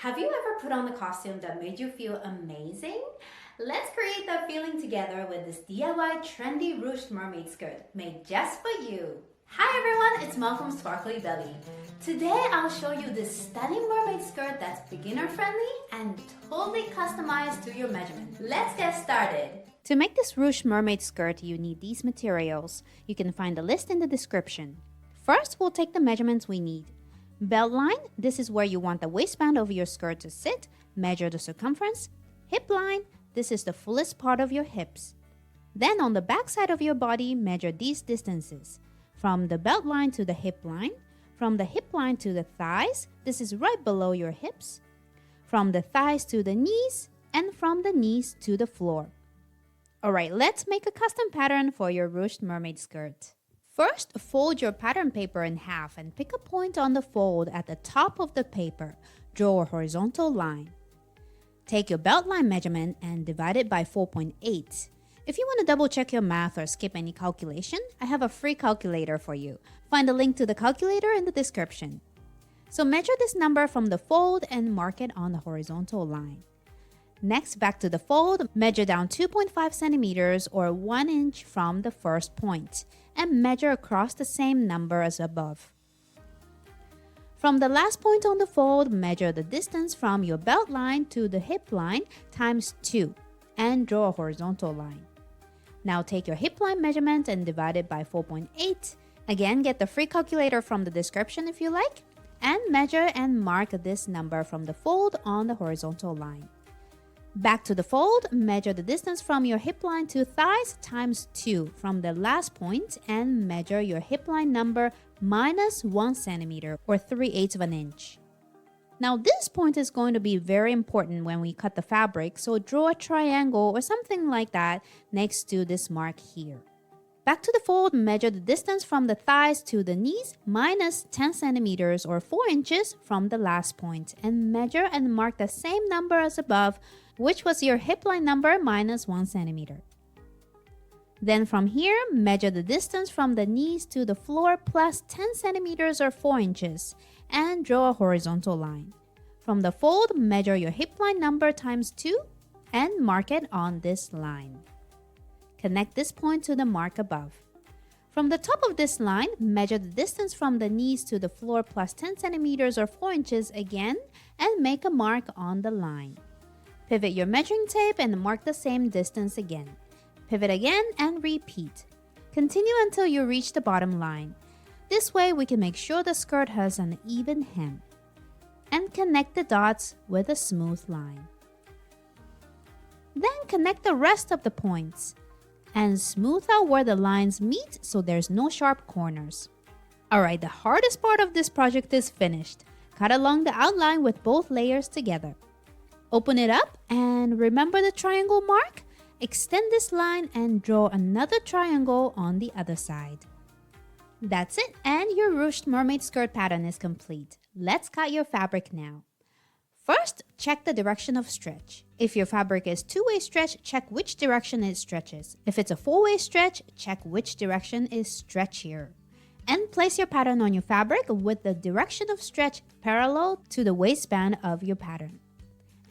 Have you ever put on a costume that made you feel amazing? Let's create that feeling together with this DIY trendy ruched mermaid skirt made just for you. Hi everyone, it's Mel from Sparkly Belly. Today I'll show you this stunning mermaid skirt that's beginner friendly and totally customized to your measurement. Let's get started. To make this ruched mermaid skirt, you need these materials. You can find the list in the description. First, we'll take the measurements we need. Belt line, this is where you want the waistband of your skirt to sit. Measure the circumference. Hip line, this is the fullest part of your hips. Then on the back side of your body, measure these distances. From the belt line to the hip line. From the hip line to the thighs, this is right below your hips. From the thighs to the knees, and from the knees to the floor. Alright, let's make a custom pattern for your ruched mermaid skirt. First, fold your pattern paper in half and pick a point on the fold at the top of the paper. Draw a horizontal line. Take your belt line measurement and divide it by 4.8. If you want to double check your math or skip any calculation, I have a free calculator for you. Find the link to the calculator in the description. So measure this number from the fold and mark it on the horizontal line. Next, back to the fold, measure down 2.5 centimeters or 1 inch from the first point and measure across the same number as above. From the last point on the fold, measure the distance from your belt line to the hip line times 2 and draw a horizontal line. Now take your hip line measurement and divide it by 4.8. Again, get the free calculator from the description if you like, and measure and mark this number from the fold on the horizontal line. Back to the fold, measure the distance from your hip line to thighs times 2 from the last point and measure your hip line number minus 1 centimeter or 3/8 of an inch. Now this point is going to be very important when we cut the fabric, so draw a triangle or something like that next to this mark here. Back to the fold, measure the distance from the thighs to the knees minus 10 centimeters or 4 inches from the last point and measure and mark the same number as above, which was your hip line number minus 1 centimeter. Then from here, measure the distance from the knees to the floor plus 10 centimeters or 4 inches and draw a horizontal line. From the fold, measure your hip line number times 2 and mark it on this line. Connect this point to the mark above. From the top of this line, measure the distance from the knees to the floor plus 10 centimeters or 4 inches again and make a mark on the line. Pivot your measuring tape and mark the same distance again. Pivot again and repeat. Continue until you reach the bottom line. This way we can make sure the skirt has an even hem. And connect the dots with a smooth line. Then connect the rest of the points and smooth out where the lines meet so there's no sharp corners. Alright, the hardest part of this project is finished. Cut along the outline with both layers together. Open it up and remember the triangle mark? Extend this line and draw another triangle on the other side. That's it, and your ruched mermaid skirt pattern is complete. Let's cut your fabric now. First, check the direction of stretch. If your fabric is two-way stretch, check which direction it stretches. If it's a four-way stretch, check which direction is stretchier. And place your pattern on your fabric with the direction of stretch parallel to the waistband of your pattern.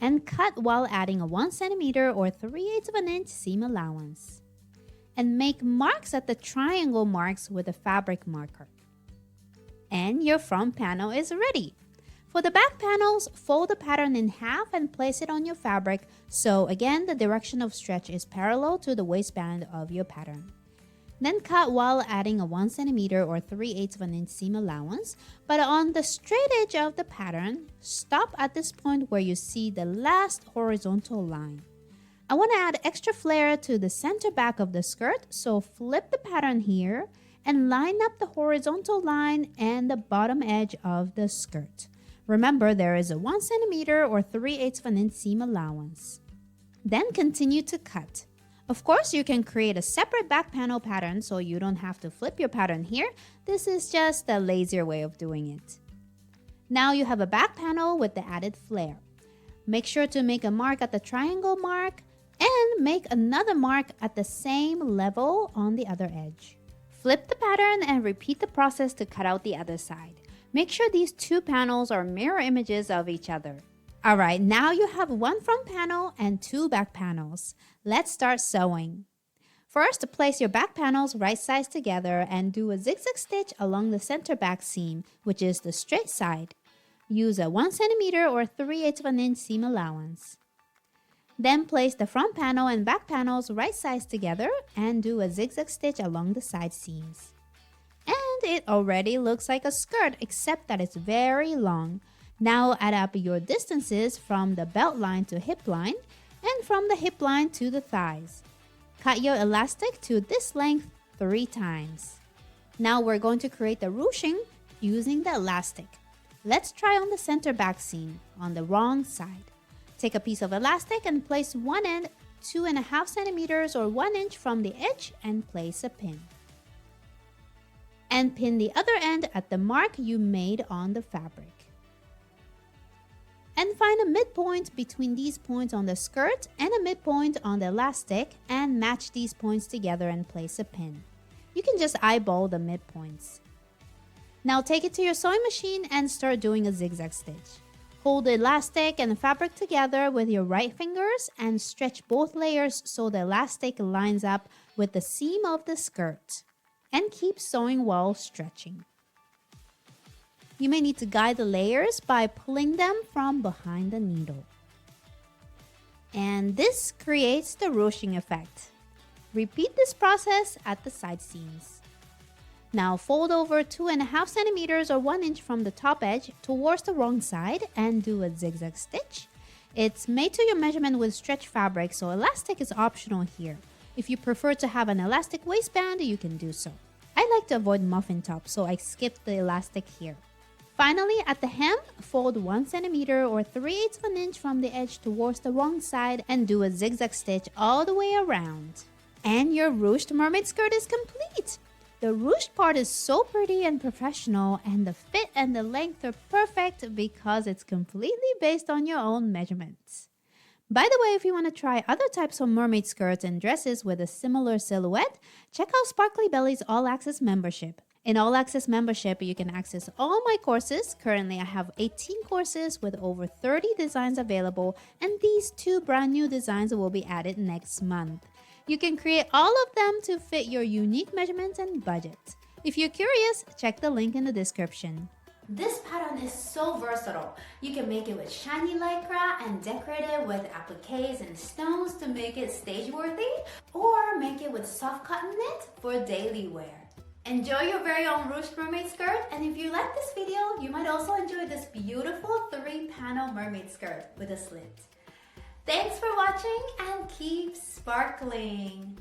And cut while adding a 1 centimeter or 3/8 of an inch seam allowance. And make marks at the triangle marks with a fabric marker. And your front panel is ready. For the back panels, fold the pattern in half and place it on your fabric, so again the direction of stretch is parallel to the waistband of your pattern. Then cut while adding a 1 centimeter or 3/8 of an inch seam allowance, but on the straight edge of the pattern, stop at this point where you see the last horizontal line. I want to add extra flare to the center back of the skirt, so flip the pattern here and line up the horizontal line and the bottom edge of the skirt. Remember, there is a 1 centimeter or 3/8 of an inch seam allowance. Then continue to cut. Of course, you can create a separate back panel pattern so you don't have to flip your pattern here. This is just a lazier way of doing it. Now you have a back panel with the added flare. Make sure to make a mark at the triangle mark and make another mark at the same level on the other edge. Flip the pattern and repeat the process to cut out the other side. Make sure these two panels are mirror images of each other. All right, now you have one front panel and two back panels. Let's start sewing. First, place your back panels right sides together and do a zigzag stitch along the center back seam, which is the straight side. Use a 1 centimeter or 3/8 of an inch seam allowance. Then place the front panel and back panels right sides together and do a zigzag stitch along the side seams. And it already looks like a skirt, except that it's very long. Now add up your distances from the belt line to hip line and from the hip line to the thighs. Cut your elastic to this length 3 times. Now we're going to create the ruching using the elastic. Let's try on the center back seam on the wrong side. Take a piece of elastic and place one end 2.5 centimeters or 1 inch from the edge and place a pin. And pin the other end at the mark you made on the fabric. And find a midpoint between these points on the skirt and a midpoint on the elastic and match these points together and place a pin. You can just eyeball the midpoints. Now take it to your sewing machine and start doing a zigzag stitch. Hold the elastic and fabric together with your right fingers and stretch both layers so the elastic lines up with the seam of the skirt. And keep sewing while stretching. You may need to guide the layers by pulling them from behind the needle. And this creates the ruching effect. Repeat this process at the side seams. Now fold over 2.5 centimeters or 1 inch from the top edge towards the wrong side and do a zigzag stitch. It's made to your measurement with stretch fabric, so elastic is optional here. If you prefer to have an elastic waistband, you can do so. I like to avoid muffin tops, so I skipped the elastic here. Finally, at the hem, fold 1 centimeter or 3/8 of an inch from the edge towards the wrong side and do a zigzag stitch all the way around. And your ruched mermaid skirt is complete! The ruched part is so pretty and professional, and the fit and the length are perfect because it's completely based on your own measurements. By the way, if you want to try other types of mermaid skirts and dresses with a similar silhouette, check out Sparkly Belly's All Access membership. In All Access membership, you can access all my courses. Currently, I have 18 courses with over 30 designs available, and these 2 brand new designs will be added next month. You can create all of them to fit your unique measurements and budget. If you're curious, check the link in the description. This pattern is so versatile. You can make it with shiny lycra and decorate it with appliques and stones to make it stage-worthy, or make it with soft cotton knit for daily wear. Enjoy your very own ruched mermaid skirt, and if you like this video, you might also enjoy this beautiful 3-panel mermaid skirt with a slit. Thanks for watching and keep sparkling!